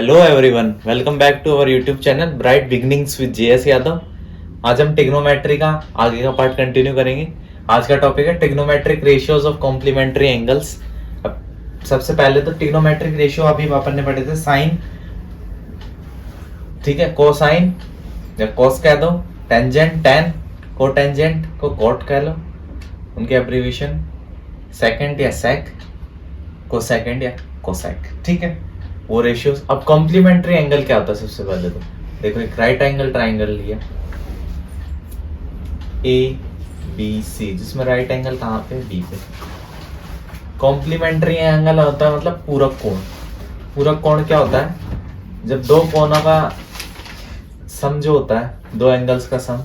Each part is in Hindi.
Hello everyone, welcome back to our YouTube channel Bright Beginnings with JS Yadav. आज हम टिग्नोमेट्री का आगे का पार्ट कंटिन्यू करेंगे। आज का टॉपिक है trigonometric ratios of complementary angles. अब सबसे पहले तो टिग्नोमेट्रिक रेशियो अभी अपन ने पढ़े थे साइन, ठीक है, कोसाइन या कोस कह दो, टेंजेंट टेन, कोटेंजेंट को कोट कह लो, उनके एब्रीविएशन सेकंड या सेक, कोसेकंड या कोसेक, ठीक है, वो रेशियोज। अब कॉम्प्लीमेंट्री एंगल क्या होता है? सबसे पहले तो देखो, एक राइट एंगल ट्राइंगल लिया ए बी सी, जिसमें राइट एंगल कहाँ पे? बी पे। कॉम्प्लीमेंट्री एंगल होता है मतलब पूरक कोण। पूरक कोण क्या होता है? जब दो कोणों का सम जो होता है, दो एंगल्स का सम,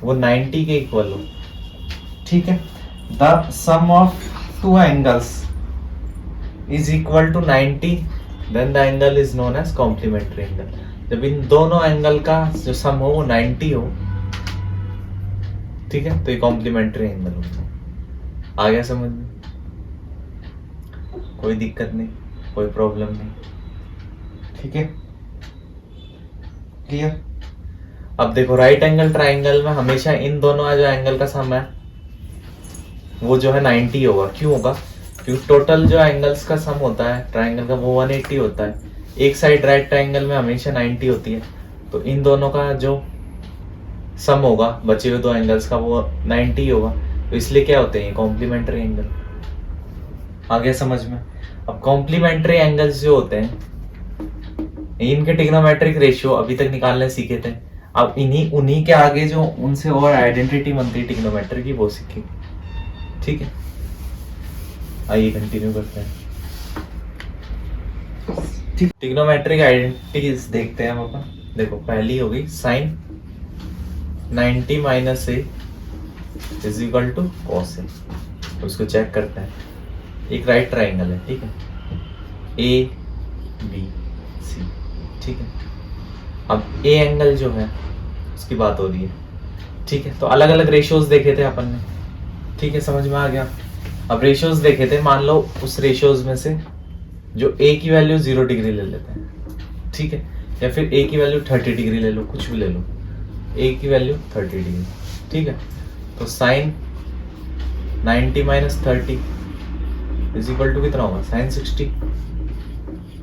वो 90 के इक्वल हो, ठीक है। The sum of two angles is equal to 90, then the angle is known as complementary angle. जब इन दोनों एंगल का जो सम हो वो 90 हो, ठीक है, तो ये कॉम्प्लीमेंट्री एंगल होता है। आ गया समझ में? कोई दिक्कत नहीं, कोई प्रॉब्लम नहीं, ठीक है, क्लियर। अब देखो, राइट एंगल ट्राइंगल में हमेशा इन दोनों जो एंगल का सम है वो जो है 90 होगा। क्यों होगा? क्योंकि टोटल जो एंगल्स का सम होता है ट्राइंगल का वो 180 होता है। एक साइड राइट ट्राइंगल में हमेशा 90 होती है, तो इन दोनों का जो सम होगा बचे हुए दो एंगल्स का वो 90 होगा, तो इसलिए क्या होते हैं? Complementary angle. आ गया समझ में? अब कॉम्प्लीमेंट्री एंगल्स जो होते हैं इनके ट्रिग्नोमेट्रिक रेशियो अभी तक निकालने सीखे थे। अब उन्हीं के आगे जो उनसे और आइडेंटिटी बनती है ट्रिग्नोमेट्री की, वो सीखे, ठीक है। आइए कंटिन्यू करते हैं। ट्रिग्नोमेट्रिक आइडेंटिटीज देखते हैं हम अपन। देखो, पहली हो गई sine 90 minus A is equal to cos a. उसको चेक करते हैं। एक राइट ट्राइंगल है, ठीक है, ए बी सी, ठीक है। अब ए एंगल जो है उसकी बात हो रही है, ठीक है। तो अलग अलग रेशियोज देखे थे अपन ने, ठीक है, समझ में आ गया। अब रेशियोज देखे थे, मान लो उस रेशियोज में से जो a की वैल्यू 0 डिग्री ले लेते हैं, ठीक है, या फिर a की वैल्यू 30 डिग्री ले लो, कुछ भी ले लो, a की वैल्यू 30 डिग्री, ठीक है। तो sine 90 minus 30 is equal to कितना होगा? Sine 60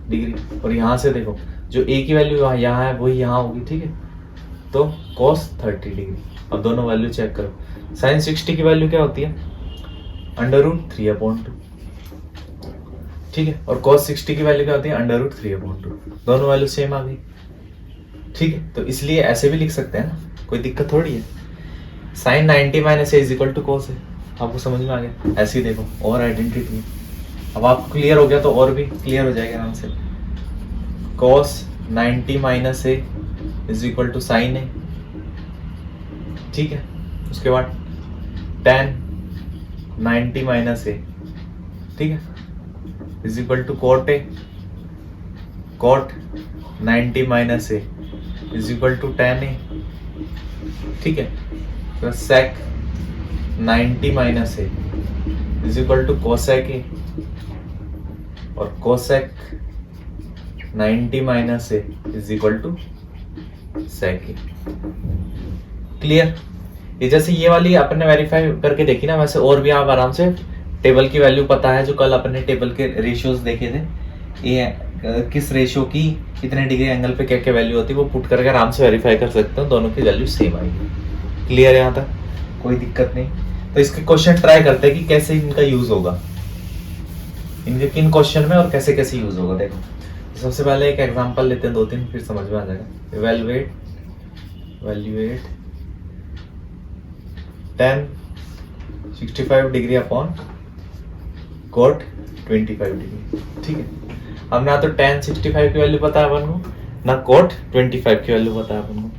degree. और यहाँ से देखो, जो a की वैल्यू यहाँ है वही यहाँ होगी, ठीक है, तो cos 30 डिग्री। अब दोनों वैल्यू चेक करो। साइन 60 की वैल्यू क्या होती है? √3/2, ठीक है, और cos 60 की वैल्यू क्या होती है? √3/2। दोनों वैल्यू सेम आ गई, ठीक है। तो इसलिए ऐसे भी लिख सकते हैं ना, कोई दिक्कत थोड़ी है। Sine 90 minus A is equal to cos है। आपको समझ में आ गया? ऐसे ही देखो, और आइडेंटिटी। अब आपको क्लियर हो गया तो और भी क्लियर हो जाएगा आराम से। cos 90 minus A is equal to sine a, ठीक है। उसके बाद tan 90 माइनस ए, ठीक है, is equal to cot a. Cot 90 minus A is equal to tan a, ठीक है। Plus sec 90 minus A is equal to cosec a, और cosec 90 minus A is equal to sec a. Clear? ये जैसे ये वाली अपन ने वेरीफाई करके देखी ना, वैसे और भी आप आराम से टेबल की वैल्यू पता है, जो कल अपन ने टेबल के रेशियोज देखे थे, ये किस रेशियो की कितने डिग्री एंगल पे क्या क्या वैल्यू होती है, वो पुट करके आराम से वेरीफाई कर सकते हो, दोनों की वैल्यू सेम आएगी। क्लियर है यहाँ तक? कोई दिक्कत नहीं। तो इसके क्वेश्चन ट्राई करते हैं कि कैसे इनका यूज होगा, इनके किन क्वेश्चन में और कैसे कैसे यूज होगा। देखो, सबसे पहले एक एग्जाम्पल लेते हैं, 2-3, फिर समझ में आ जाएगा। Evaluate tan 65 degree upon cot 25 degree, ठीक है। अब ना तो tan 65 की वैल्यू पता है अपन को, ना cot 25 की वैल्यू पता है अपन को,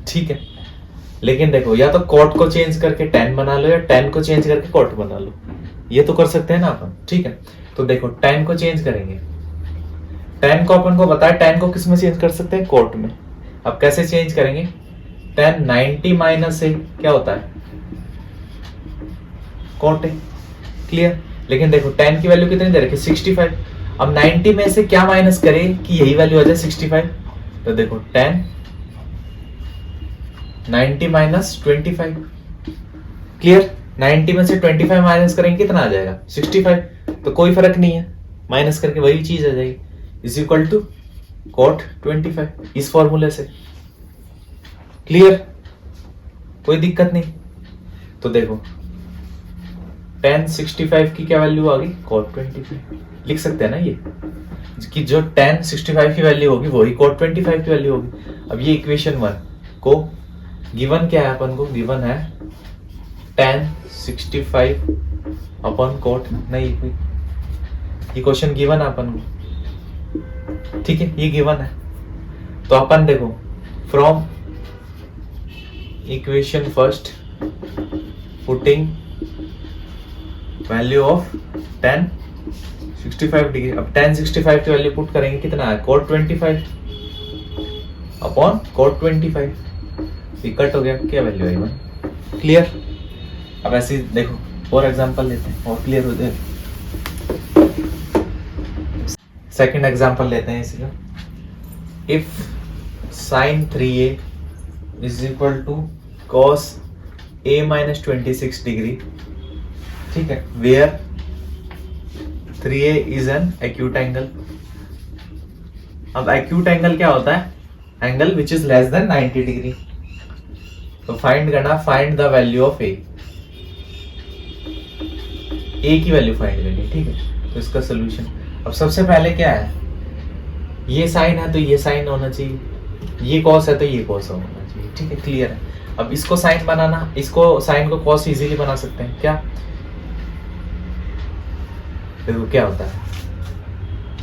ठीक है। लेकिन देखो, या तो cot को चेंज करके tan बना लो, या tan को चेंज करके cot बना लो, ये तो कर सकते हैं ना अपन, ठीक है। तो देखो, tan को चेंज करेंगे, tan को अपन को बताया, tan को किस में चेंज कर सकते हैं? cot में। अब कैसे चेंज करेंगे? tan 90 माइनस ए क्या होता है? cot है, क्लियर। लेकिन देखो, tan की वैल्यू कितनी दे रखी है? 65। अब 90 में से क्या माइनस करें कि यही वैल्यू आ जाए 65। तो देखो 10 90 माइनस 25, क्लियर। 90 में से 25 माइनस करेंगे कितना आ जाएगा 65, तो कोई फर्क नहीं है, माइनस करके वही चीज आ जाएगी, इज इक्वल टू cot 25 इस फॉर्मूले से, क्लियर, कोई दिक्कत नहीं। तो देखो tan 65 की क्या वैल्यू आ गई cot 25, लिख सकते हैं ना ये कि जो tan 65 की वैल्यू होगी वही cot 25 की वैल्यू होगी। अब ये इक्वेशन 1 को गिवन क्या है, अपन को गिवन है tan 65 अपॉन cot, नहीं ये क्वेश्चन गिवन है अपन को, ठीक है, ये गिवन है। तो अपन देखो from equation first putting value of tan 65 degree, अब tan 65 की वैल्यू पुट करेंगे कितना है cot 25 अपॉन cot 25, कट हो गया, क्या वैल्यू है 1, क्लियर। अब ऐसे देखो और एग्जांपल लेते हैं और क्लियर हो जाए। सेकंड एग्जांपल लेते हैं इसका, if sin 3a is equal to cos a minus 26 degree, ठीक है, where 3a is an acute angle. अब एक्यूट एंगल क्या होता है, angle which is less than 90 degree. तो फाइंड करना, find the value of a की वैल्यू फाइंड करनी, ठीक है। तो इसका सोल्यूशन, अब सबसे पहले क्या है, ये साइन है तो ये साइन होना चाहिए, ये कॉस है तो ये कॉस होना चाहिए, ठीक है, क्लियर है। अब इसको साइन बनाना, इसको साइन को कॉस इजीली बना सकते हैं क्या, देखो क्या होता है,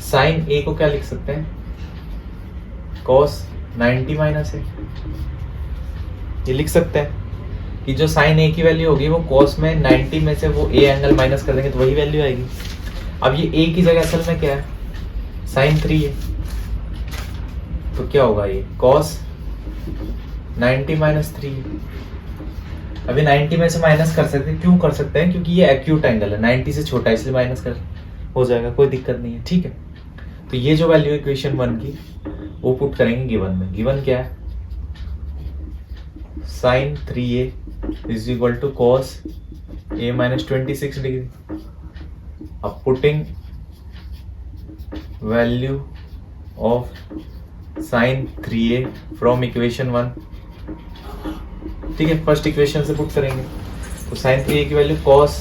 साइन ए को क्या लिख सकते हैं कॉस 90 माइनस है, ये लिख सकते हैं कि जो साइन ए की वैल्यू होगी वो कॉस में 90 में से वो ए एंगल माइनस कर देंगे तो वही वैल्यू आएगी। अब ये ए की जगह असल में क्या है साइन 3 है, तो क्या होगा ये cos 90 माइनस 3। अभी 90 में से माइनस कर सकते हैं, क्यों कर सकते हैं, क्योंकि ये एक्यूट एंगल है, 90 से छोटा है इसलिए माइनस कर हो जाएगा, कोई दिक्कत नहीं है, ठीक है। तो ये जो वैल्यू इक्वेशन 1 की वो पुट करेंगे गिवन में, गिवन क्या है sine 3a is equal to cos a minus 26 degree. अब putting value of sin 3a from equation 1, ठीक है, फर्स्ट इक्वेशन से पुट करेंगे। तो sin 3a की value cos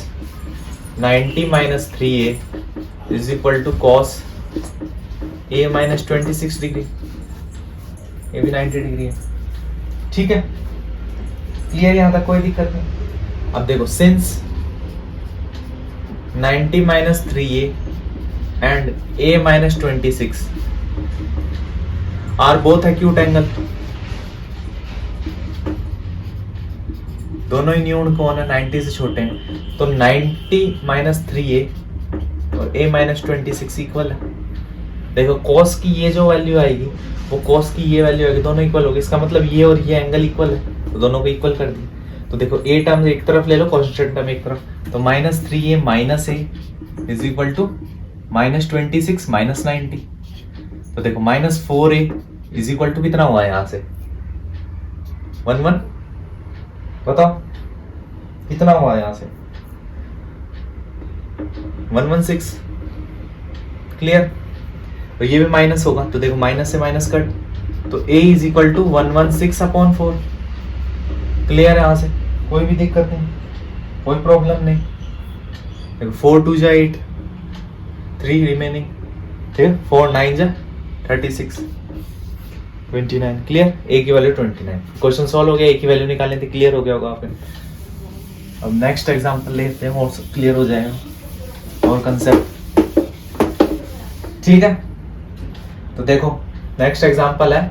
90 minus 3a is equal to cos a minus 26 degree, ये भी 90 डिग्री है, ठीक है, क्लियर, यहां तक कोई दिक्कत नहीं। अब देखो since 90 minus 3a and a minus 26 are both acute angle, दोनों ही न्यून कोण है, 90 से छोटे हैं, तो 90 माइनस 3a और a माइनस 26 इक्वल है। देखो cos की ये जो वैल्यू आएगी वो cos की ये वैल्यू आएगी, दोनों इक्वल होगी, इसका मतलब ये और ये एंगल इक्वल है, तो दोनों को इक्वल कर दिए। तो देखो a टर्म एक तरफ ले लो, कांस्टेंट टर्म एक तरफ, तो minus 3a minus a is equal to minus 26 minus 90। तो देखो minus 4a is equal to कितना हुआ है यहाँ से 1 बताओ कितना हुआ है यहाँ से 116, क्लियर। तो ये भी माइनस होगा, तो देखो माइनस से माइनस कट, तो a is equal to 116 upon 4, clear है, यहाँ से कोई भी दिक्कत नहीं, कोई प्रॉब्लम नहीं। देखो 4 2 जा 8, 3 रिमेनिंग, ठीक है, 4 9 जा 36 29, क्लियर, a की वैल्यू 29। क्वेश्चन सॉल्व हो गया, a की वैल्यू निकालने थे, क्लियर हो गया होगा आपने। अब नेक्स्ट एग्जांपल लेते हैं और क्लियर हो जाएगा और कंसेप्ट, ठीक है। तो देखो नेक्स्ट एग्जांपल है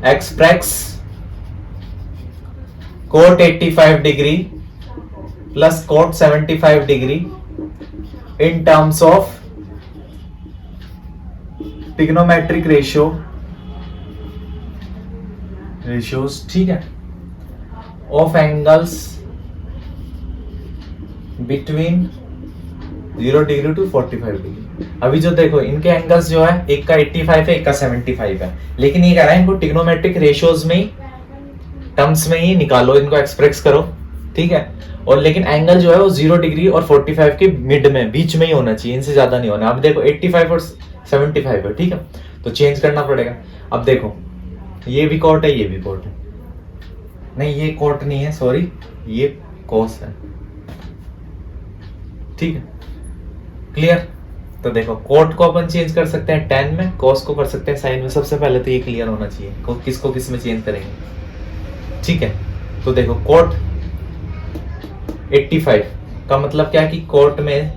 express cot 85 degree plus cot 75 degree in terms of trigonometric ratios, ठीक है, of angles between 0 degree to 45 degree. अभी जो देखो इनके एंगल्स जो है, एक का 85 है, एक का 75 है, लेकिन ये कह रहा है इनको ट्रिग्नोमेट्रिक रेशियोज में ही, टर्म्स में ही निकालो, इनको एक्सप्रेस करो, ठीक है। और लेकिन एंगल जो है वो 0 डिग्री और 45 के मिड में, बीच में ही होना चाहिए, इनसे ज्यादा नहीं होना। अब देखो 85 और 75 है, ठीक है, तो चेंज करना पड़ेगा। अब देखो ये भी कॉट है, ये भी कॉट है, नहीं ये कॉट नहीं है, सॉरी, ये कॉस है, ठीक है, क्लियर। तो देखो कॉट को अपन चेंज कर सकते हैं tan में, कॉस को कर सकते हैं साइन में। सबसे पहले तो ये क्लियर होना चाहिए किसको किस में चेंज करेंगे, ठीक है। तो देखो कॉट 85 का मतलब क्या कि कॉट में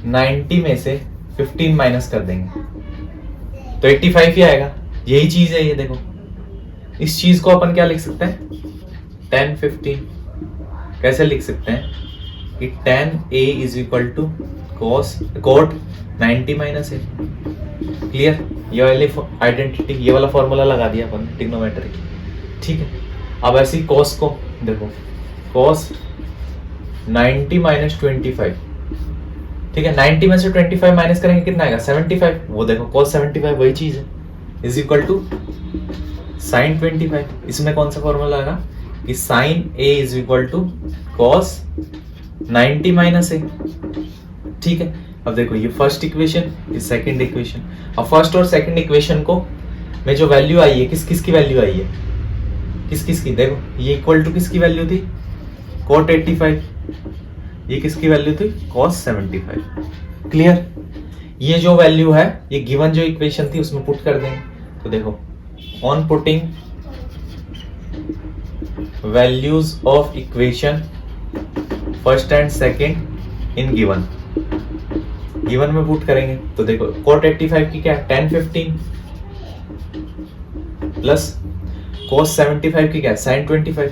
90 में से 15 माइनस कर देंगे तो 85 ही आएगा, यही चीज है ये। देखो इस चीज को अपन क्या लिख सकते हैं, tan 15 कैसे लिख सकते हैं कि tan A is equal to cot 90 minus A, clear. ये वाली आइडेंटिटी, ये वाला फॉर्मूला लगा दिया अपन ट्रिग्नोमेट्री, ठीक है। अब ऐसी कॉस को देखो, कॉस 90 माइनस 25, ठीक है, 90 में से 25 माइनस करेंगे कितना आएगा 75, वो देखो cos 75 वही चीज है, इज इक्वल टू sin 25। इसमें कौन सा फॉर्मूला आएगा कि sin A is equal to cos 90 minus a, ठीक है। अब देखो ये फर्स्ट इक्वेशन, ये सेकंड इक्वेशन। अब फर्स्ट और सेकंड इक्वेशन को में जो वैल्यू आई है, किस किस की वैल्यू आई है, किस किस की, देखो ये इक्वल टू किसकी वैल्यू थी, cot 85, ये किसकी वैल्यू थी, cos 75, क्लियर। ये जो वैल्यू है, ये गिवन जो इक्वेशन थी उसमें पुट कर देंगे। तो देखो on putting values of equation first and second in given, given में पुट करेंगे। तो देखो cot 85 की क्या है, tan 15 प्लस cos 75 की क्या है, sin 25,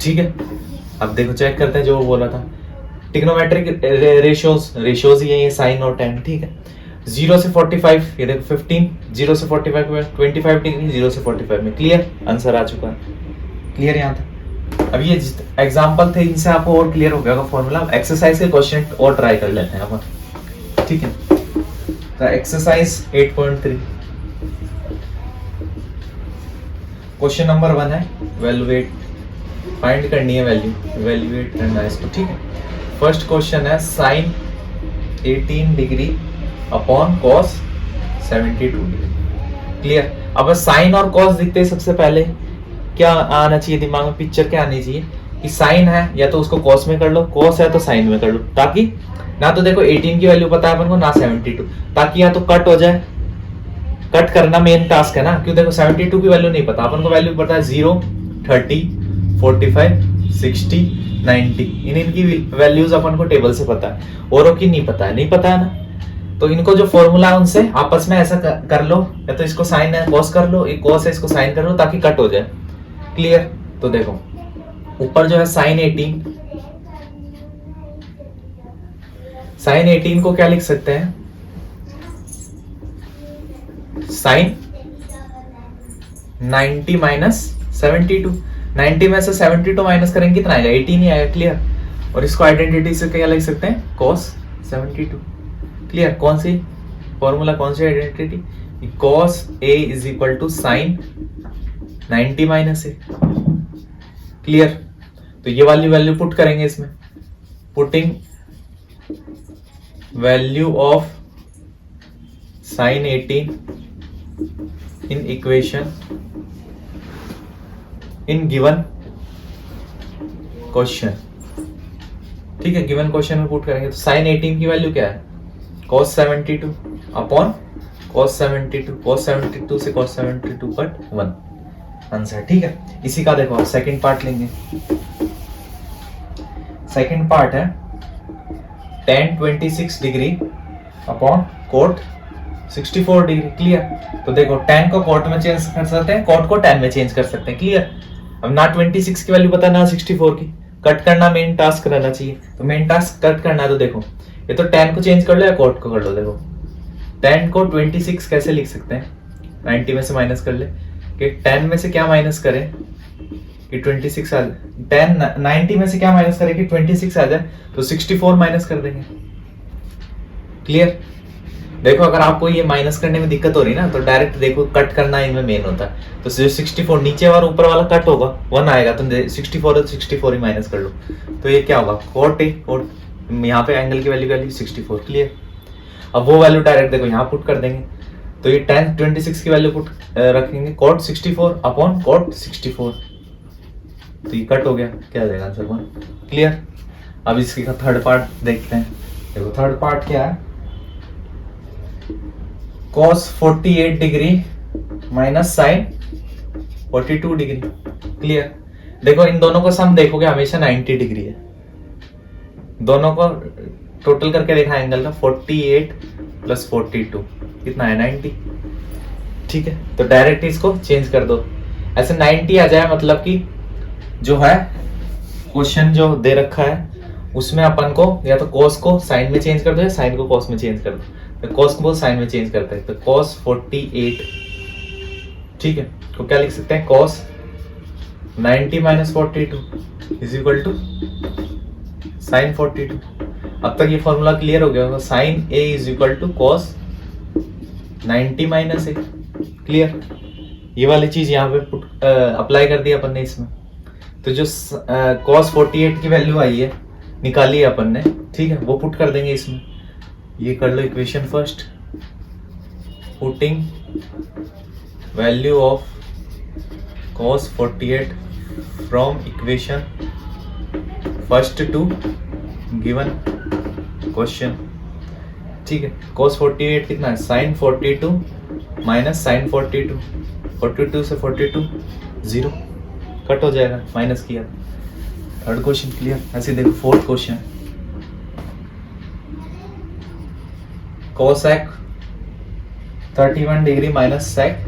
ठीक है। अब देखो चेक करते हैं जो वो बोला था, ट्रिग्नोमेट्रिक रेशियोज ही है ये साइन और tan, ठीक है। 0 से 45, ये देखो 15, 0 से 45 में 25 डिग्री, 0 से 45 में, क्लियर, आंसर आ चुका है, क्लियर यहाँ था। अब ये एग्जांपल थे, इनसे आपको और क्लियर हो गया होगा फॉर्मूला। एक्सरसाइज के क्वेश्चन और ट्राई कर लेते हैं अपन, ठीक है। तो एक्सरसाइज 8.3 क्वेश्चन नंबर 1 है, वैल्यूएट, फाइंड करनी है वैल्यू, वैल्यूएट करना है इसको, ठीक है। फर्स्ट क्वेश्चन है sine 18 degree upon cos 72 degree, clear. अब साइन और कॉस दिखते हैं, सबसे पहले क्या आना चाहिए दिमाग में, पिक्चर क्या आनी चाहिए कि साइन है या तो उसको कॉस में कर लो, कॉस है तो साइन में कर लो, ताकि ना तो देखो 18 की वैल्यू पता है अपन को, ना 72, ताकि या तो कट हो जाए, कट करना मेन टास्क है ना, क्यों देखो 72 की वैल्यू नहीं पता अपन को, वैल्यू पता है 0, 30, 45, 60, 90, इनकी वैल्यूज अपन को टेबल से पता है, औरों की नहीं पता है, नहीं पता है ना। तो इनको जो फॉर्मूला है उनसे आपस में ऐसा कर लो, या तो इसको साइन है कॉस कर लो, एक कॉस है इसको साइन कर लो, ताकि कट हो जाए, क्लियर। तो देखो ऊपर जो है साइन 18, साइन 18 को क्या लिख सकते हैं, साइन 90 माइनस 72, 90 में से 72 माइनस करेंगे कितना आएगा, 18 ही आएगा, क्लियर। और इसको आइडेंटिटी से क्या लिख सकते हैं, cos 72, क्लियर। कौन सी फॉर्मूला, कौन सी identity, cos A is equal to sine 90 minus A, clear. तो ये वाली वैल्यू पुट करेंगे इसमें, putting value of sine 18 in equation in given question, ठीक है। गिवन क्वेश्चन में पुट करेंगे तो साइन 18 की वैल्यू क्या है, cos 72 अपॉन cos 72, cos 72 से cos 72 कट 1, आंसर, ठीक है। इसी का देखो सेकंड पार्ट लेंगे, सेकंड पार्ट है tan 26 degree upon cot 64 degree, clear. तो देखो tan को cot में चेंज कर सकते हैं, cot को tan में चेंज कर सकते हैं, क्लियर। अब ना 26 की वैल्यू पता ना 64 की, कट करना मेन टास्क रहना चाहिए, तो मेन टास्क कट करना है। तो देखो ये तो tan को चेंज कर लो या cot को कर लो, देखो tan को 26 कैसे लिख सकते हैं, 90 में से माइनस कर ले, कि tan में से क्या माइनस करें, कि 26 आ जाए, 10 90 में से क्या माइनस करें कि 26 आ जाए, तो 64 माइनस कर देंगे। क्लियर? देखो अगर आपको ये माइनस करने में दिक्कत हो रही है ना, तो डायरेक्ट देखो कट करना इनमें मेन होता है। तो जो 64 नीचे और ऊपर वाला कट होगा 1 आएगा, तो 64 है तो 64 ही माइनस कर लो। तो ये क्या होगा, कॉट ए, और यहाँ पे एंगल की वैल्यू 64। क्लियर? अब वो वैल्यू डायरेक्ट देखो यहाँ पुट कर देंगे, तो ये tan 26 की वैल्यू पुट रखेंगे, कॉट 64 अपॉन कॉट 64, तो ये कट हो गया, क्या आ जाएगा आंसर 1। क्लियर? अब इसकी थर्ड पार्ट देखते हैं। देखो थर्ड पार्ट क्या है, cos 48 डिग्री माइनस साइन 42 डिग्री। क्लियर? देखो इन दोनों का सम देखोगे हमेशा 90 डिग्री है, दोनों को टोटल करके देखा एंगल का 48 प्लस 42 कितना है 90। ठीक है, तो डायरेक्ट इसको चेंज कर दो, ऐसे 90 आ जाए, मतलब कि जो है क्वेश्चन जो दे रखा है उसमें अपन को या तो cos को साइन में चेंज कर दो या साइन को cos में चेंज कर दो। तो cos को साइन में चेंज करते हैं, तो cos 48, ठीक है, तो क्या लिख सकते हैं, cos 90 minus 42 is equal to sine 42। अब तक ये फॉर्मूला क्लियर हो गया होगा, sine A is equal to cos 90 minus A. Clear? ये वाली चीज यहाँ पे अप्लाई कर दी अपन ने इसमें, तो जो cos 48 की वैल्यू आई है निकाली है अपन ने, ठीक है, वो पुट कर देंगे इसमें। ये कर लो equation first, putting value of cos 48 from equation first to given question. ठीक है, cos 48 कितना है, sin 42 माइनस sin 42, 42 से 42 0 कट हो जाएगा, माइनस किया। Third question clear? ऐसे देखो fourth question, cosec 31 degree minus sec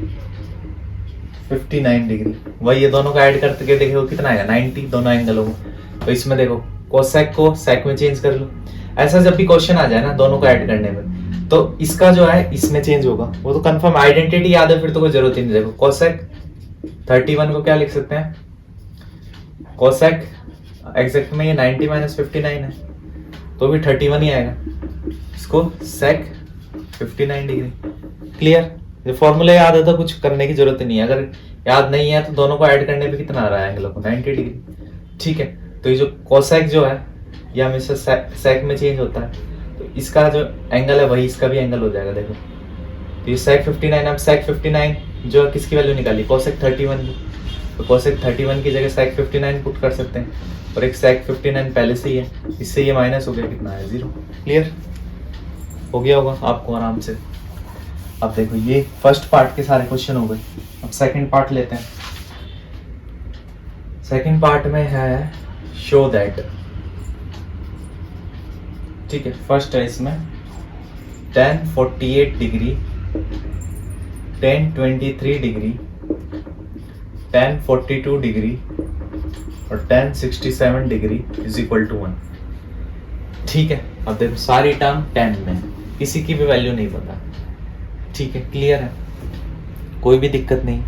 59 degree, वही ये दोनों का ऐड करके देखो कितना आएगा 90, दोनों एंगलों में। तो इसमें देखो कोसेक को सेक में चेंज कर लो, ऐसा जब भी क्वेश्चन आ जाए ना दोनों को ऐड करने में, तो इसका जो है इसमें चेंज होगा, वो तो कंफर्म आइडेंटिटी याद है, फिर तो कोई जरूरत ही नहीं। देखो कोसेक 31 को क्या लिख सकते हैं, कोसेक एग्जैक्ट में ये 90 माइनस 59 है, तो भी 31 ही आएगा, इसको सेक 59 डिग्री। क्लियर? ये फॉर्मूला याद है तो कुछ करने की जरूरत नहीं है, अगर याद नहीं है तो दोनों को ऐड करने पे कितना आ रहा है एंगलों को 90 डिग्री। ठीक है, तो ये जो कोसेक जो है ये हमेशा सेक में चेंज होता है, तो इसका जो एंगल है वही इसका भी एंगल हो जाएगा। देखो तो ये सेक 59, अब सेक 59 जो किसकी वैल्यू निकाली, कोसेक 31 की, तो कोसेक 31 की जगह सेक 59 पुट कर सकते हैं, और एक सेक 59 पहले से ही है, इससे ये माइनस हो गया, कितना है 0। क्लियर हो गया होगा आपको आराम से। अब देखो ये फर्स्ट पार्ट के सारे क्वेश्चन हो गए, अब सेकंड पार्ट लेते हैं। सेकंड पार्ट में है शो दैट, ठीक है, फर्स्ट है इसमें tan 48 degree, tan 23 degree, tan 42 degree और tan 67 degree is equal to 1। ठीक है, अब देखो सारी टर्म tan में, किसी की भी वैल्यू नहीं पता। ठीक है, क्लियर है, कोई भी दिक्कत नहीं,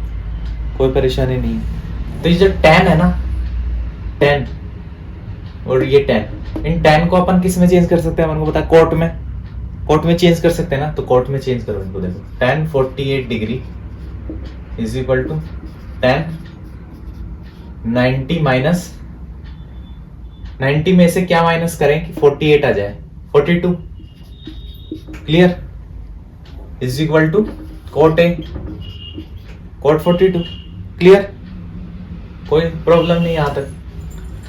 कोई परेशानी नहीं। तो ये जो tan है ना, tan और ये tan, इन tan को अपन किस में चेंज कर सकते हैं, अपन को पता है कोट में, कोट में चेंज कर सकते हैं ना, तो कोट में चेंज करो इनको। देखो tan 48 degree is equal to tan 90 minus 90 में से क्या माइनस करें कि 48 आ जाए, 42। Clear? Is equal to cot a, cot 42। Clear? कोई प्रॉब्लम नहीं यहाँ तक।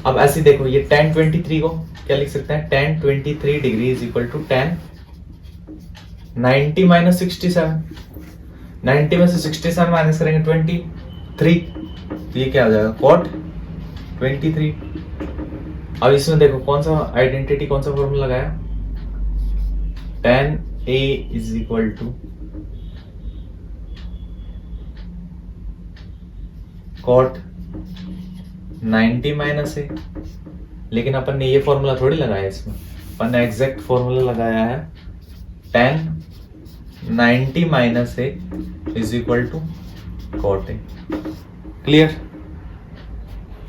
अब ऐसे देखो ये tan 23 को क्या लिख सकते हैं, tan 23 degree is equal to tan 90 minus 67, 90 में से 67 माइनस करेंगे 23, तो ये क्या आ जाएगा cot 23। अब इसमें देखो कौन सा आइडेंटिटी, कौन सा फॉर्मूला लगाया, tan a is equal to cot 90 minus a, लेकिन अपन ने ये फॉर्मूला थोड़ी लगाया इसमें, अपन ने एग्जैक्ट फॉर्मूला लगाया है tan 90 minus A is equal to cot ए। क्लियर?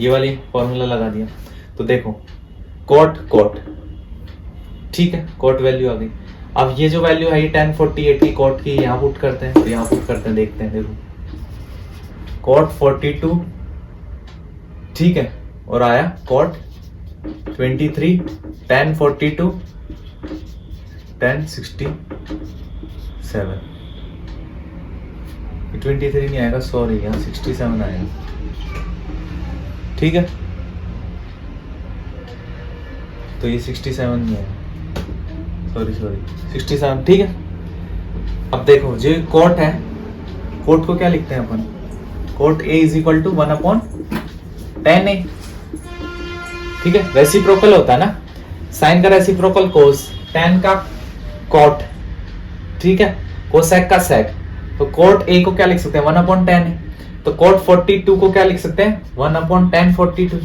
ये वाली फॉर्मूला लगा दिया। तो देखो कॉट कॉट, ठीक है, कॉट वैल्यू आ गई। अब ये जो वैल्यू है 1048 की कॉट की यहाँ पुट करते हैं, तो यहाँ पुट करते हैं, देखते हैं। देखो कॉट 42, ठीक है, और आया कॉट 23, 1042, 1067। 23 नहीं आएगा, सॉरी, यहाँ 67 आएगा, ठीक है। तो ये 67 नहीं आएगा, सॉरी 67, ठीक है। अब देखो जो कोट है, कोट को क्या लिखते हैं अपन, cot A is equal to 1/10A, ठीक है। रेसिप्रोकल होता है ना, साइन का रेसिप्रोकल कोस, tan का कॉट, ठीक है, कोसेक का सेक। तो कोट A को क्या लिख सकते हैं 1/10A। तो कोट 42 को क्या लिख सकते हैं 1/1042,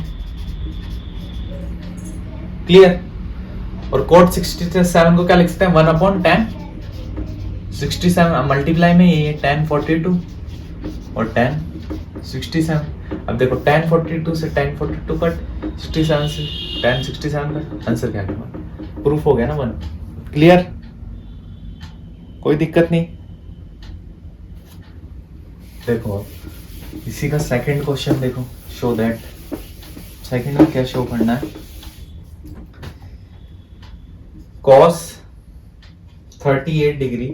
क्लियर। और कोट 67 को क्या लिख सकते हैं 1/1067, मल्टीप्लाई में ये 1042 और 1067। अब देखो 1042 से 1042 कट, 67 से 1067 कट, आंसर क्या आएगा, प्रूफ हो गया ना 1, क्लियर, कोई दिक्कत नहीं। देखो इसी का सेकंड क्वेश्चन देखो, शो दैट, सेकंड में क्या शो करना है, cos 38 degree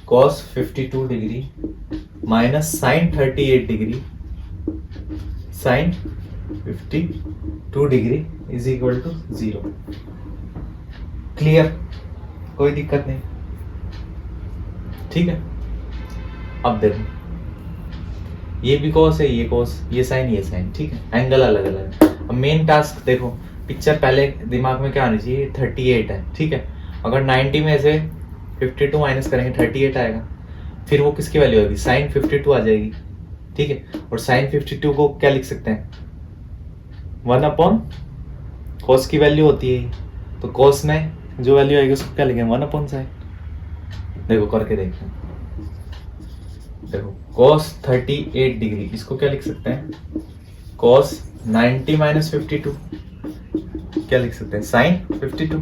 cos 52 degree minus sin 38 degree sin 52 degree is equal to 0, clear, कोई दिक्कत नहीं, ठीक है। अब देखो ये भी cos है, ये cos, ये sin, ठीक है, एंगल अलग अलग है। अब मेन टास्क देखो, पिक्चर पहले दिमाग में क्या आनी चाहिए, 38 है, ठीक है। अगर 90 में से 52 माइनस करेंगे 38 आएगा, फिर वो किसकी वैल्यू आएगी, sin 52 आ जाएगी, ठीक है। और sin 52 को क्या लिख सकते हैं 1/cos की वैल्यू होती है, तो cos में जो वैल्यू आएगी उसको क्या लिखेंगे 1/sin। देखो करके देखते हैं, देखो cos 38 डिग्री, इसको क्या लिख सकते हैं cos 90 माइनस 52, क्या लिख सकते हैं sin 52,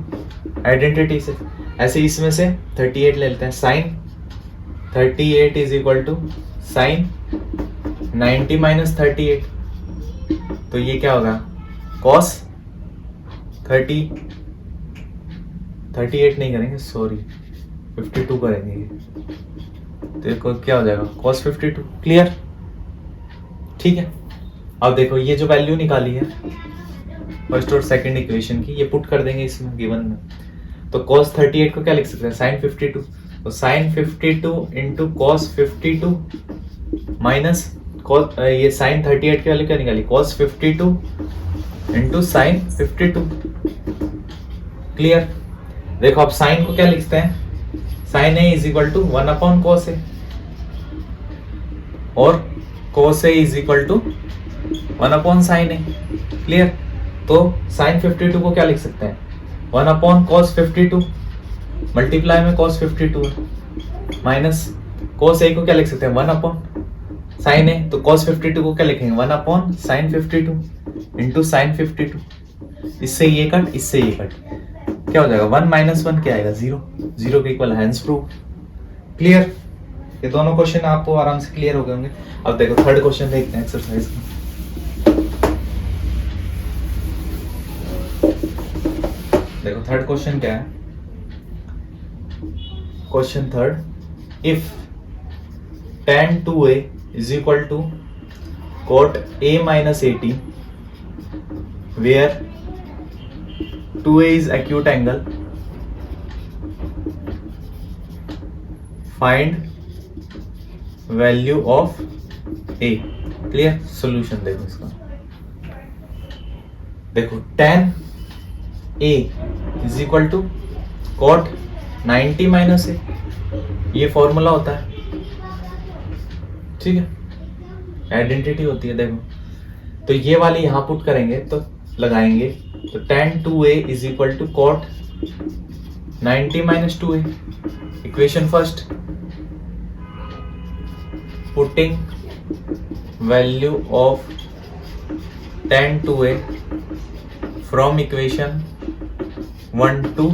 आइडेंटिटी से। ऐसे इसमें से 38 ले लेते हैं, sin 38 is equal to sin 90 minus 38, तो ये क्या होगा cos 38 नहीं करेंगे, सॉरी 52 करेंगे, देखो क्या हो जाएगा cos 52, क्लियर, ठीक है। अब देखो ये जो वैल्यू निकाली है फर्स्ट और सेकंड इक्वेशन की, ये पुट कर देंगे इसमें गिवन में। तो cos 38 को क्या लिख सकते हैं sin 52, तो sin 52 इंटू cos 52 माइनस ये sin 38 की वैल्यू क्या निकाली cos 52 इंटू sin 52, क्लियर। देखो अब sin को क्या लिखते हैं sin A is equal to 1/cos A और cos A is equal to 1/sin A, clear. तो sin 52 को क्या लिख सकते हैं 1/cos 52, मल्टीप्लाई में cos 52 है, माइनस cos A को क्या लिख सकते हैं 1/sin A, तो cos 52 को क्या लिखेंगे 1/sin 52 इंटू sin 52, इससे ये कट, इससे ये कट, क्या हो जाएगा 1 माइनस 1 क्या आएगा 0, 0 के इक्वल, हैंस प्रूफ, क्लियर। ये दोनों क्वेश्चन आपको आराम से क्लियर हो गए होंगे। अब देखो थर्ड क्वेश्चन देखते हैं एक्सरसाइज का। देखो थर्ड क्वेश्चन क्या है, question third, if tan 2a is equal to cot a minus 80 where 2a is acute angle, find value of a, clear. Solution देखो इसका, देखो tan a is equal to cot 90 minus a, ये फॉर्मूला होता है, ठीक है, आइडेंटिटी होती है। देखो तो ये वाली यहां पुट करेंगे तो लगाएंगे, तो tan 2a is equal to cot 90 minus 2a, equation first, putting value of tan 2a from equation 1 to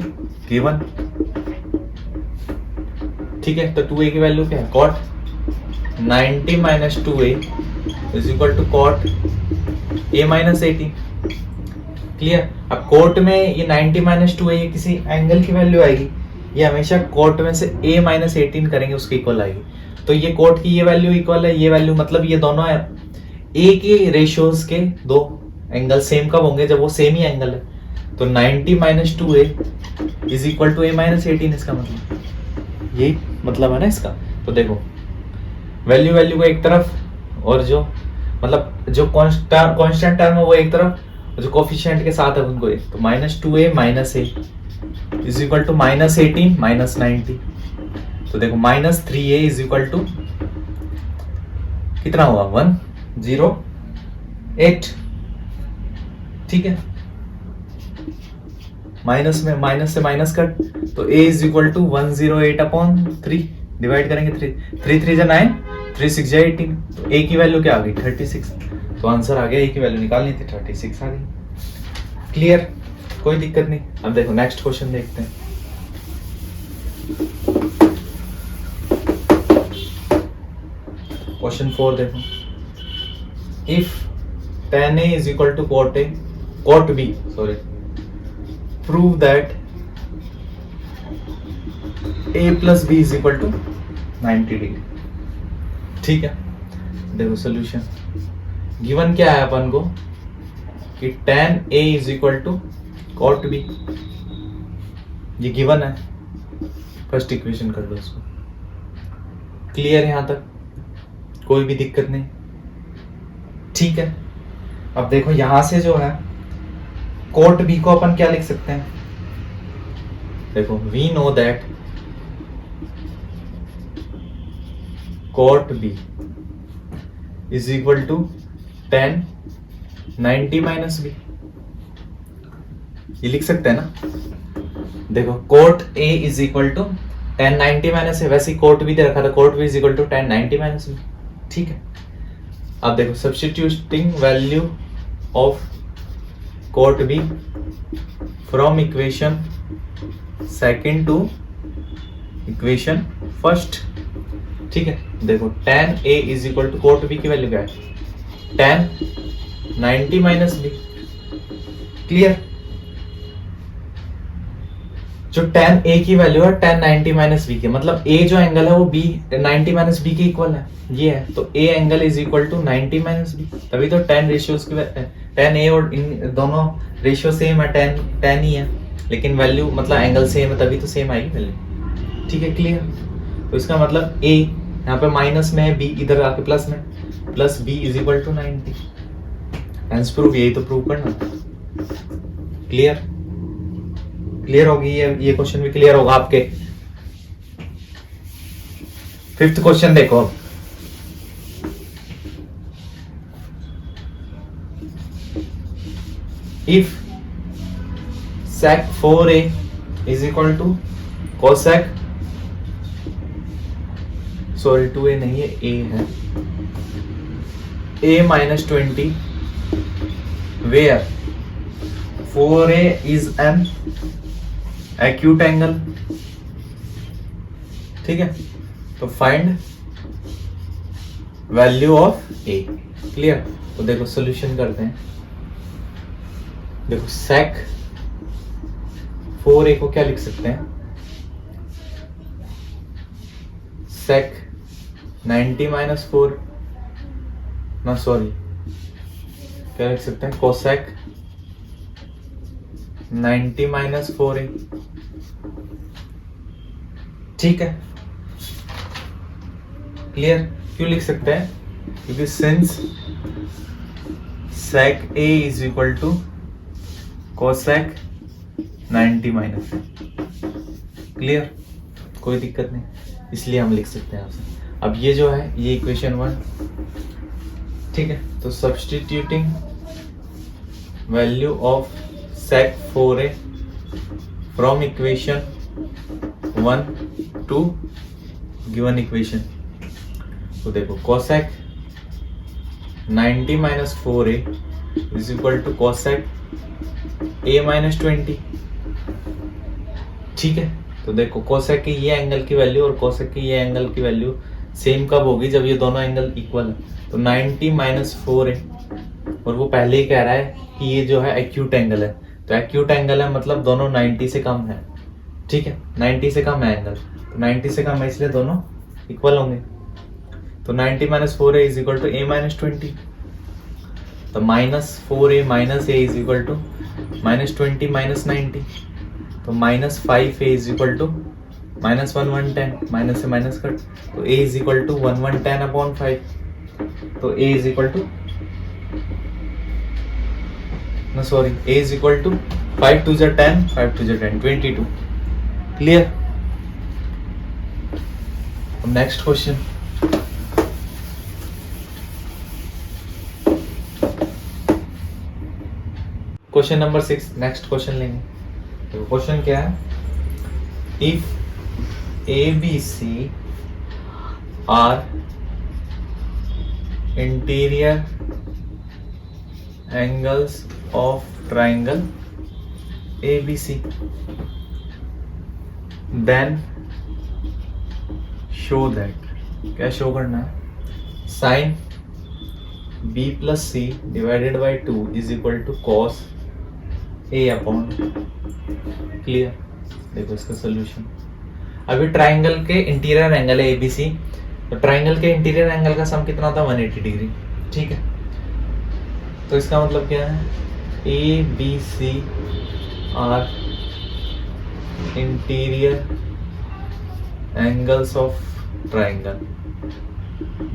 given. ठीक है, तो 2a की वैल्यू क्या है, cot 90 minus 2a is equal to cot a minus 18। Clear. अब कोट में ये 90 माइनस 2a ये किसी एंगल की वैल्यू आएगी, ये हमेशा कोट में से a माइनस 18 करेंगे उसके इक्वल आएगी। तो ये कोट की ये वैल्यू इक्वल है ये वैल्यू, मतलब ये दोनों है a के रेशियोज के दो एंगल सेम कब होंगे, जब वो सेम ही एंगल है। तो 90 minus 2a is equal to a minus 18, इसका मतलब यही मतलब है ना इसका। तो देखो वैल्यू को एक तरफ और जो मतलब जो कांस्टेंट टर्म है वो एक तरफ, जो कोफिशिएंट के साथ है उनको एक। तो minus 2a minus a is equal to minus 18 minus 90। तो देखो minus 3a is equal to कितना हुआ 108। ठीक है, माइनस में माइनस से माइनस कट, तो a is equal to 108 upon 3 divide करेंगे 3 3 जा 9 3 6 जा 18। तो a की वैल्यू क्या आ गई 36। तो आंसर आ गया, a की वैल्यू निकालनी थी 36 आ गई। क्लियर, कोई दिक्कत नहीं। अब देखो नेक्स्ट क्वेश्चन देखते हैं। क्वेश्चन 4 देखो, if tan a is equal to cot b, prove that a plus b is equal to 90 degree. ठीक है, देखो सोल्यूशन गिवन क्या है अपन को कि tan a is equal to cot b, ये गिवन है। फर्स्ट इक्वेशन कर लो इसको। क्लियर यहां तक, कोई भी दिक्कत नहीं। ठीक है, अब देखो यहां से जो है कोट बी को अपन क्या लिख सकते हैं, देखो we know that cot b is equal to tan 90 minus b, ये लिख सकते हैं ना। देखो cot a is equal to tan 90 minus है, वैसे कोट बी दे रखा था, cot b is equal to tan 90 minus b. ठीक है, अब देखो substituting value of cot b from equation second to equation first. ठीक है, देखो tan a is equal to coat B की वैल्यू क्या है tan 90 माइनस बी। क्लियर, जो tan a की वैल्यू है tan 90 माइनस बी की, मतलब a जो एंगल है वो b 90 माइनस बी के इक्वल है, ये है। तो a angle is equal to 90 minus b, तभी तो tan रेशियोज की tan a और इन दोनों रेशियो सेम है, tan ही है, लेकिन वैल्यू मतलब एंगल सेम है, तभी तो सेम आएगी वैल्यू। ठीक है, क्लियर। तो इसका मतलब a यहाँ पे माइनस में है, b इधर आके प्लस में, plus b is equal to 90। Hence proof, यही तो प्रूव करना। क्लियर, क्लियर होगी ये क्वेश्चन भी क्लियर होगा आपके। फिफ्थ क्वेश्चन देखो, if sec 4a is equal to cosec, sorry 2a नहीं है, a है, a minus 20 where 4a is an acute angle। ठीक है, तो find value of a। Clear, तो देखो सॉल्यूशन करते हैं। देखो sec 4a को क्या लिख सकते हैं, sec 90 माइनस 4, ना सॉरी क्या लिख सकते हैं, cosec 90 माइनस 4a। ठीक है, क्लियर। क्यों लिख सकते हैं, क्योंकि since sec a is equal to cosec 90 minus. Clear, कोई दिक्कत नहीं, इसलिए हम लिख सकते हैं आपसे। अब ये जो है ये इक्वेशन 1। ठीक है, तो substituting value of sec 4a from equation 1 to given equation. तो देखो cosec 90 minus 4a is equal to cosec a minus 20। ठीक है, तो देखो कोसेक की ये एंगल की वैल्यू और कोसेक की ये एंगल की वैल्यू सेम कब होगी, जब ये दोनों एंगल इक्वल है। तो 90 माइनस 4 है, और वो पहले ही कह रहा है कि ये जो है एक्यूट एंगल है, तो एक्यूट एंगल है मतलब दोनों 90 से कम है। ठीक है, 90 से कम है एंगल, तो 90 से कम है इसलिए दोनों इक्वल होंगे। तो 90 minus 4a is equal to a minus 20। तो minus 4a minus a is equal to minus 20 minus 90। तो minus 5a is equal to minus 110, minus से माइनस कट, तो a is equal to 1110 upon 5। तो a is equal to a is equal to 5 to the 10, 5 to the 10, 22. Clear? Next question. Question number 6. Next question लेंगे। तो क्वेश्चन क्या है? If ABC are interior angles of triangle ABC, then show that, क्या शो करना है, sin B plus C divided by 2 is equal to cos A upon. Clear? देखो इसका सोल्यूशन। अभी ट्राइंगल के इंटीरियर एंगल है ABC, तो ट्राइंगल के इंटीरियर एंगल का सम कितना था, 180 डिग्री। ठीक है, तो इसका मतलब क्या है, ABC are interior angles of triangle,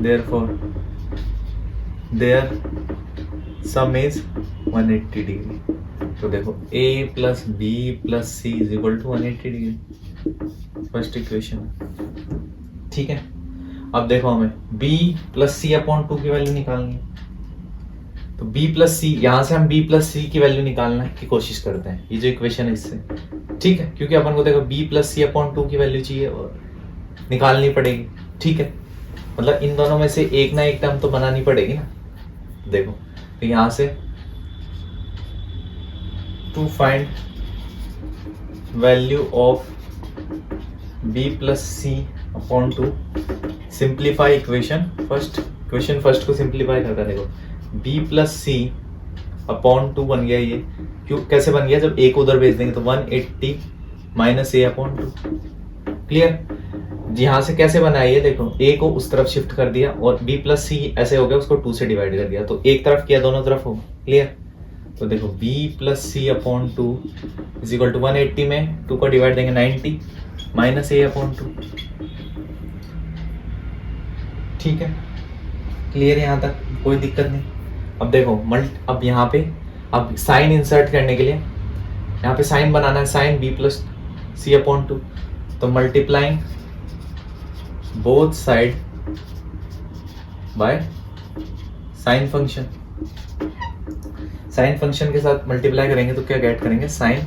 therefore their sum is 180 degree। तो देखो A plus B plus C is equal to 180 degree, first equation. ठीक है, अब देखो हमें B plus C अपॉन 2 की वैल्यू निकालनी है। तो B प्लस सी, यहाँ से हम B प्लस सी की वैल्यू निकालने की कोशिश करते हैं, ये जो इक्वेशन है इससे। ठीक है, क्योंकि अपन को देखो B प्लस सी अपॉन 2 की वैल्यू चाहिए और निकालनी पड़ेगी। ठीक है, मतलब इन दोनों में से एक ना एक टर्म तो बनानी पड़ेगी ना। देखो तो यहाँ से to find value of B plus C upon 2, simplify equation first. Equation first को सिंप्लीफाई करता है। देखो B प्लस सी अपॉन 2 बन गया ये, क्यों कैसे बन गया, जब एक उधर भेज देंगे तो 180 माइनस ए अपॉन 2। क्लियर? यहाँ से कैसे बना है ये, देखो a को उस तरफ शिफ्ट कर दिया और B प्लस सी ऐसे हो गया, उसको 2 से डिवाइड कर दिया, तो एक तरफ किया दोनों तरफ हो। क्लियर? तो देखो B plus C upon 2 is equal to 180 में 2 को डिवाइड देंगे 90 माइनस ए अपॉन 2। ठीक है, क्लियर? यहाँ तक कोई दिक्कत नहीं। अब देखो अब यहाँ पे अब साइन इंसर्ट करने के लिए यहाँ पे साइन बनाना है, साइन B प्लस सी अपॉन 2, तो multiplying both side by sine function. Sine function के साथ मल्टीप्लाई करेंगे तो क्या गेट करेंगे, sine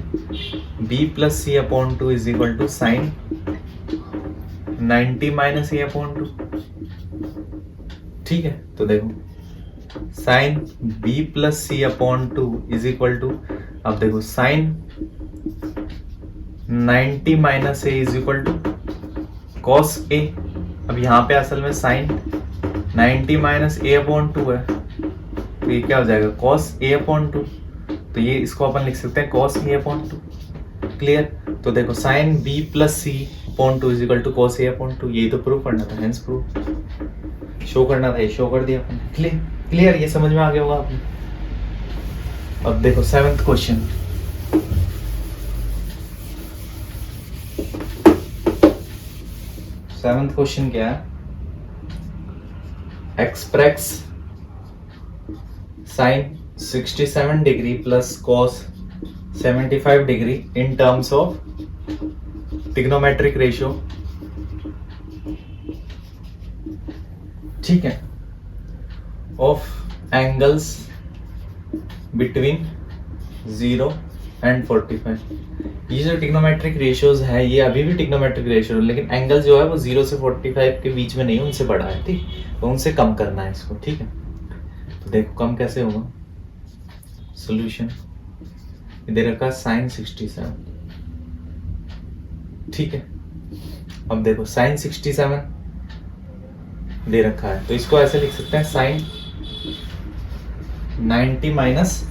B plus C upon 2 is equal to sine 90 minus a upon 2। ठीक है, तो देखो sine B plus C upon 2 is equal to, अब देखो sine 90 minus A is equal to cos a. अब यहाँ पे असल में साइन 90 माइनस ए अपॉन 2 है, तो ये क्या हो जाएगा, कॉस ए अपॉन 2। तो ये इसको अपन लिख सकते हैं कॉस ए अपॉन 2। क्लियर? तो देखो sine B plus C upon 2 is equal to cos a upon 2, ये तो प्रूफ करना था, हेंस प्रूफ शो करना था, ये शो कर दिया अपन। क्लियर? क्लियर? ये समझ में आ गया होगा आपने। अब देखो 7th क्वेश्चन। सेवंथ क्वेश्चन क्या है, express sine 67 degree plus cos 75 degree in terms of trigonometric ratio. ठीक है, ऑफ एंगल्स बिटवीन 0 एंड 45। ये जो ट्रिग्नोमेट्रिक रेशियोज है ये अभी भी ट्रिग्नोमेट्रिक रेशियो, लेकिन एंगल जो है वो 0 से 45 के बीच में नहीं, उनसे बड़ा है। ठीक, तो उनसे कम करना है इसको। ठीक है, तो देखो कम कैसे होगा, सॉल्यूशन दे रखा साइन 67, ठीक है। अब देखो साइन 67 दे रखा है, तो इसको ऐसे लिख सकते हैं साइन 90 माइनस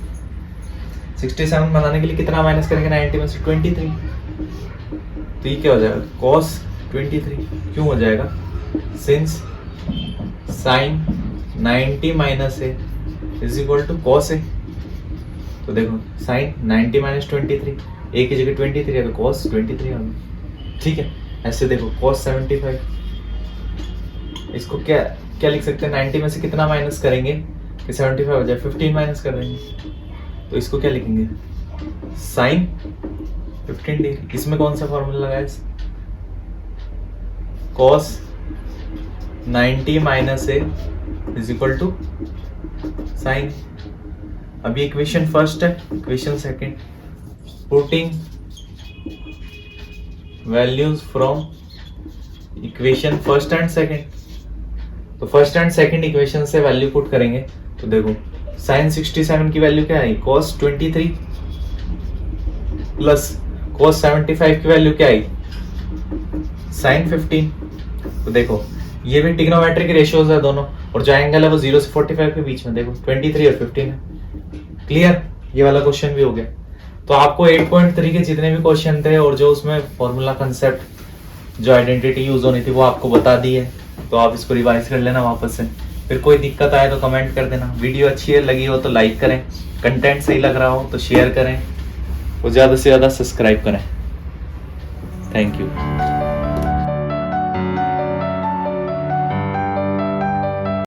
67 बनाने के लिए कितना माइनस करेंगे 90 में से 23, तो ये क्या हो जाएगा cos 23, क्यों हो जाएगा since sine 90 minus A is equal to cos a. तो देखो साइन 90 माइनस 23, ए की जगह 23 है तो कॉस 23 आ गया, ठीक है। ऐसे देखो cos 75, इसको क्या क्या लिख सकते हैं 90 में से कितना माइनस करेंगे कि 75 हो जाए, 15 माइनस कर देंगे, तो इसको क्या लिखेंगे साइन 15 डिग्री। इसमें कौन सा फॉर्मूला लगाया cos 90 minus A is equal to sine. अभी इक्वेशन फर्स्ट है, equation second, putting values from equation first and second, तो फर्स्ट एंड सेकंड इक्वेशन से वैल्यू पुट करेंगे, तो देखो साइन 67 की वैल्यू क्या आई cos 23 प्लस cos 75 की वैल्यू क्या आई साइन 15। तो देखो ये भी ट्रिग्नोमेट्रिक रेशियोज है दोनों, और जो एंगल है वो 0 से 45 के बीच में, देखो 23 और 15 है। क्लियर, ये वाला क्वेश्चन भी हो गया। तो आपको 8.3 के जितने भी क्वेश्चन थे और जो उसमें फॉर्मूला कंसेप्ट जो आइडेंटिटी यूज होनी थी वो आपको बता दी है, तो आप इसको रिवाइज कर लेना वापस से। फिर कोई दिक्कत आए तो कमेंट कर देना, वीडियो अच्छी है लगी हो तो लाइक करें, कंटेंट सही लग रहा हो तो शेयर करें और ज़्यादा से ज़्यादा सब्सक्राइब करें। Thank you.